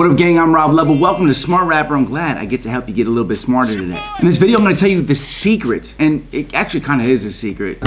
What up, gang? I'm Rob Level. Welcome to Smart Rapper. I'm glad I get to help you get a little bit smarter today. In this video, I'm going to tell you the secret, and it actually kind of is a secret,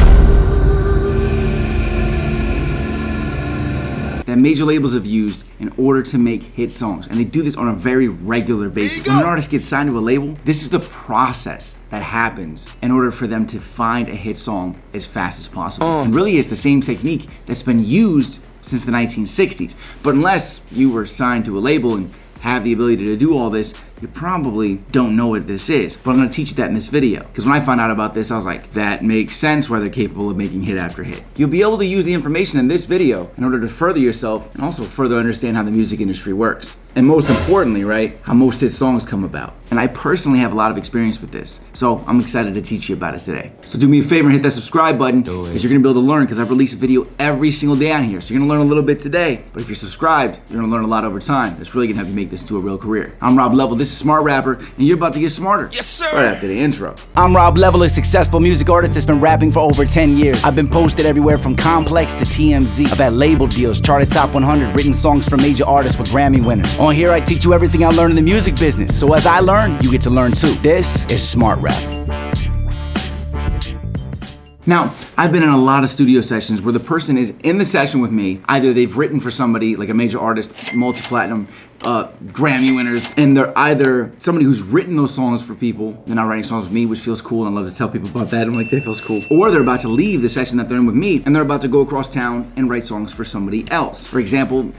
that major labels have used in order to make hit songs. And they do this on a very regular basis. When an artist gets signed to a label, this is the process that happens in order for them to find a hit song as fast as possible. And really it's the same technique that's been used since the 1960s. But unless you were signed to a label and have the ability to do all this, you probably don't know what this is. But I'm gonna teach you that in this video. Because when I found out about this, I was like, that makes sense why they're capable of making hit after hit. You'll be able to use the information in this video in order to further yourself and also further understand how the music industry works. And most importantly, right, how most hit songs come about. And I personally have a lot of experience with this. So I'm excited to teach you about it today. So do me a favor and hit that subscribe button, because you're gonna be able to learn, because I've released a video every single day on here. So you're gonna learn a little bit today, but if you're subscribed, you're gonna learn a lot over time. That's really gonna help you make this into a real career. I'm Rob Level, this is Smart Rapper, and you're about to get smarter. Yes, sir. Right after the intro. I'm Rob Level, a successful music artist that's been rapping for over 10 years. I've been posted everywhere from Complex to TMZ. I've had label deals, charted top 100, written songs for major artists with Grammy winners. On here, I teach you everything I learned in the music business. So as I learn, you get to learn too. This is Smart Rap. Now, I've been in a lot of studio sessions where the person is in the session with me. Either they've written for somebody, like a major artist, multi-platinum, Grammy winners, and they're either somebody who's written those songs for people. They're not writing songs with me, which feels cool, and I love to tell people about that. I'm like, that feels cool. Or they're about to leave the session that they're in with me, and they're about to go across town and write songs for somebody else. For example,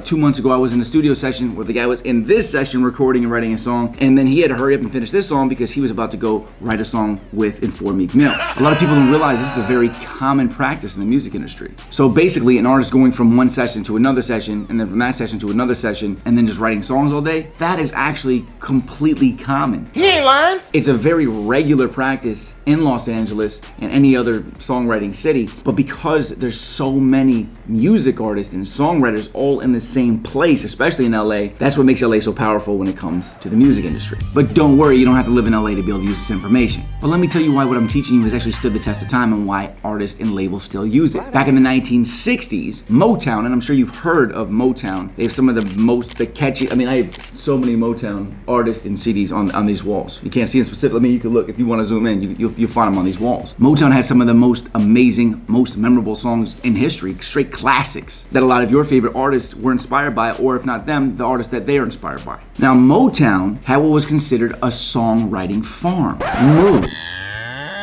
2 months ago, I was in a studio session where the guy was in this session recording and writing a song, and then he had to hurry up and finish this song because he was about to go write a song with and for Meek Mill. A lot of people don't realize this is a very common practice in the music industry. So basically, an artist going from one session to another session, and then from that session to another session, and then just writing songs all day, that is actually completely common. He ain't lying. It's a very regular practice in Los Angeles and any other songwriting city, but because there's so many music artists and songwriters all in the same place, especially in LA, that's what makes LA so powerful when it comes to the music industry. But don't worry, you don't have to live in LA to be able to use this information. But let me tell you why what I'm teaching you has actually stood the test of time and why artists and labels still use it. Back in the 1960s, Motown, and I'm sure you've heard of Motown, they have some of the catchy, I have so many Motown artists and CDs on these walls. You can't see them specifically. I mean, you can look, if you want to zoom in, you'll find them on these walls. Motown has some of the most amazing, most memorable songs in history, straight classics that a lot of your favorite artists were inspired by, or if not them, the artists that they are inspired by. Now, Motown had what was considered a songwriting farm. Moo.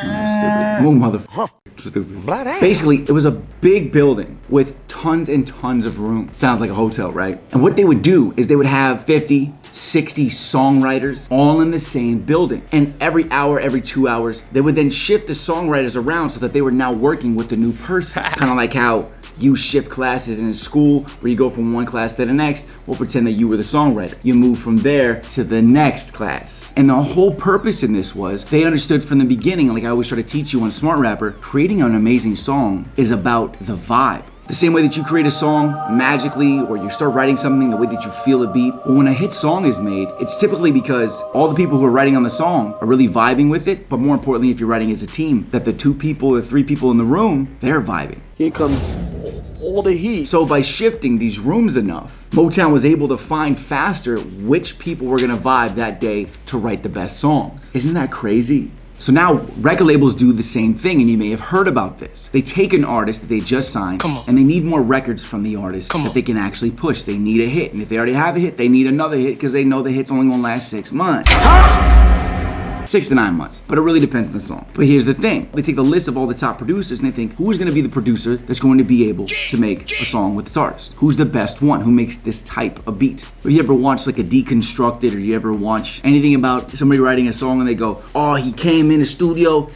Stupid. Moo, motherfucker. Stupid. Basically, it was a big building with tons and tons of room. Sounds like a hotel, right? And what they would do is they would have 50, 60 songwriters all in the same building. And every hour, every 2 hours, they would then shift the songwriters around so that they were now working with the new person. Kind of like how you shift classes in school where you go from one class to the next. We'll pretend that you were the songwriter. You move from there to the next class. And the whole purpose in this was they understood from the beginning, like I always try to teach you on Smart Rapper, creating an amazing song is about the vibe. The same way that you create a song magically, or you start writing something the way that you feel a beat. Well, when a hit song is made, it's typically because all the people who are writing on the song are really vibing with it, but more importantly, if you're writing as a team, that the 2 people or 3 people in the room, they're vibing. Here comes all the heat. So by shifting these rooms enough, Motown was able to find faster which people were gonna vibe that day to write the best songs. Isn't that crazy? So now record labels do the same thing, and you may have heard about this. They take an artist that they just signed, and they need more records from the artist that they can actually push. They need a hit, and if they already have a hit, they need another hit because they know the hit's only gonna last 6 months. 6 to 9 months, but it really depends on the song. But here's the thing, they take the list of all the top producers and they think, who is gonna be the producer that's going to be able to make a song with this artist? Who's the best one? Who makes this type of beat? Have you ever watched like a Deconstructed, or you ever watch anything about somebody writing a song and they go, oh, he came in the studio,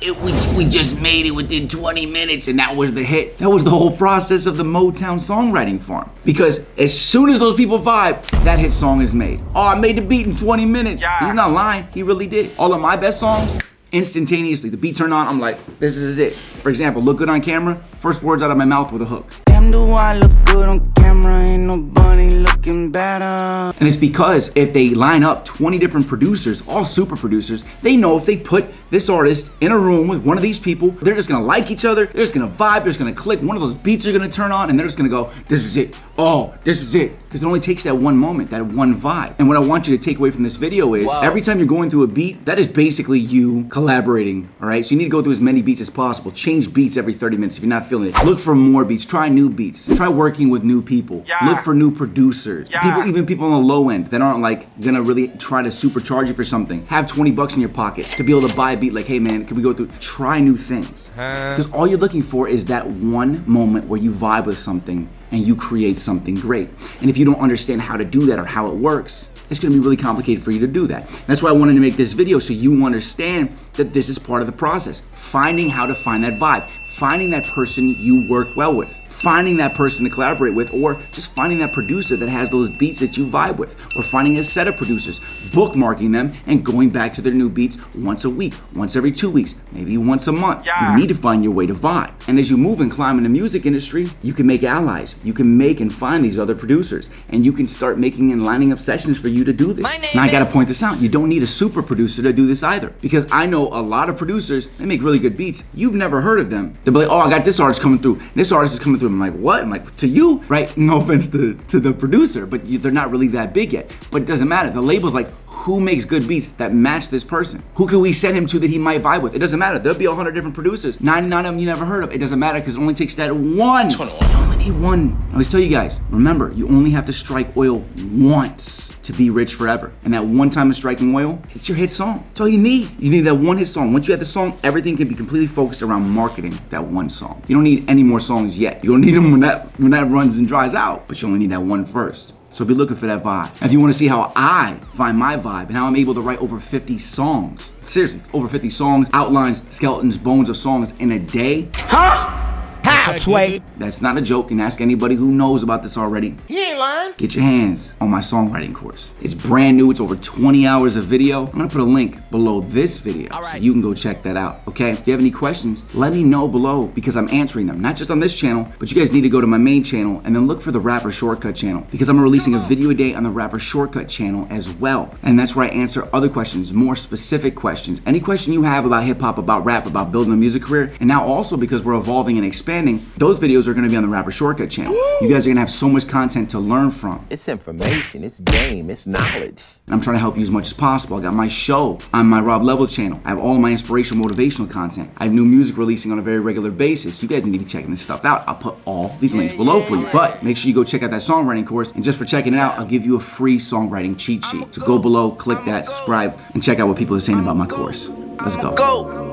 we just made it within 20 minutes and that was the hit. That was the whole process of the Motown songwriting farm. Because as soon as those people vibe, that hit song is made. Oh, I made the beat in 20 minutes. He's not lying, he really did. All of my best songs, instantaneously, the beat turned on, I'm like, this is it. For example, Look Good on Camera, first words out of my mouth with a hook. Damn, do I look good on camera? Ain't nobody looking better. And it's because if they line up 20 different producers, all super producers, they know if they put this artist in a room with one of these people, they're just gonna like each other, they're just gonna vibe, they're just gonna click, one of those beats are gonna turn on, and they're just gonna go, this is it. Oh, this is it. because it only takes that one moment, that one vibe. And what I want you to take away from this video is every time you're going through a beat, that is basically you collaborating, all right? So you need to go through as many beats as possible. Change beats every 30 minutes if you're not feeling it. Look for more beats, try new beats, try working with new people. Look for new producers, even people on the low end that aren't like gonna really try to supercharge you for something. Have 20 bucks in your pocket to be able to buy a beat like, hey man, can we go through, try new things. Because all you're looking for is that one moment where you vibe with something and you create something great. And if you don't understand how to do that or how it works, it's gonna be really complicated for you to do that. That's why I wanted to make this video, so you understand that this is part of the process. Finding how to find that vibe, finding that person you work well with, finding that person to collaborate with, or just finding that producer that has those beats that you vibe with, or finding a set of producers, bookmarking them, and going back to their new beats once a week, once every 2 weeks, maybe once a month. You need to find your way to vibe. And as you move and climb in the music industry, you can make allies. You can make and find these other producers, and you can start making and lining up sessions for you to do this. Now I gotta point this out, you don't need a super producer to do this either, because I know a lot of producers, they make really good beats. You've never heard of them. They'll be like, oh, I got this artist coming through, this artist is coming through. I'm like, what? I'm like, to you, right? No offense to the producer, but they're not really that big yet. But it doesn't matter. The label's like, who makes good beats that match this person? Who can we send him to that he might vibe with? It doesn't matter. There'll be 100 different producers. 99 of them you never heard of. It doesn't matter because it only takes that one. 21. You only need one. I always tell you guys, remember, you only have to strike oil once to be rich forever. And that one time of striking oil, it's your hit song. That's all you need. You need that one hit song. Once you have the song, everything can be completely focused around marketing that one song. You don't need any more songs yet. You don't need them when that runs and dries out, but you only need that one first. So be looking for that vibe. And if you want to see how I find my vibe and how I'm able to write over 50 songs, seriously, over 50 songs, outlines, skeletons, bones of songs in a day. Sway. That's not a joke, and ask anybody who knows about this already. He ain't lying. Get your hands on my songwriting course. It's brand new, it's over 20 hours of video. I'm gonna put a link below this video so you can go check that out, okay? If you have any questions, let me know below because I'm answering them. Not just on this channel, but you guys need to go to my main channel and then look for the Rapper Shortcut channel because I'm releasing a video a day on the Rapper Shortcut channel as well. And that's where I answer other questions, more specific questions. Any question you have about hip hop, about rap, about building a music career, and now also because we're evolving and expanding, those videos are gonna be on the Rapper Shortcut channel. You guys are gonna have so much content to learn from. It's information, it's game, it's knowledge. And I'm trying to help you as much as possible. I got my show on my Rob Level channel. I have all of my inspirational, motivational content. I have new music releasing on a very regular basis. You guys need to be checking this stuff out. I'll put all these links below for you. But make sure you go check out that songwriting course. And just for checking it out, I'll give you a free songwriting cheat sheet. So go below, click that, subscribe, and check out what people are saying about my course. Let's go.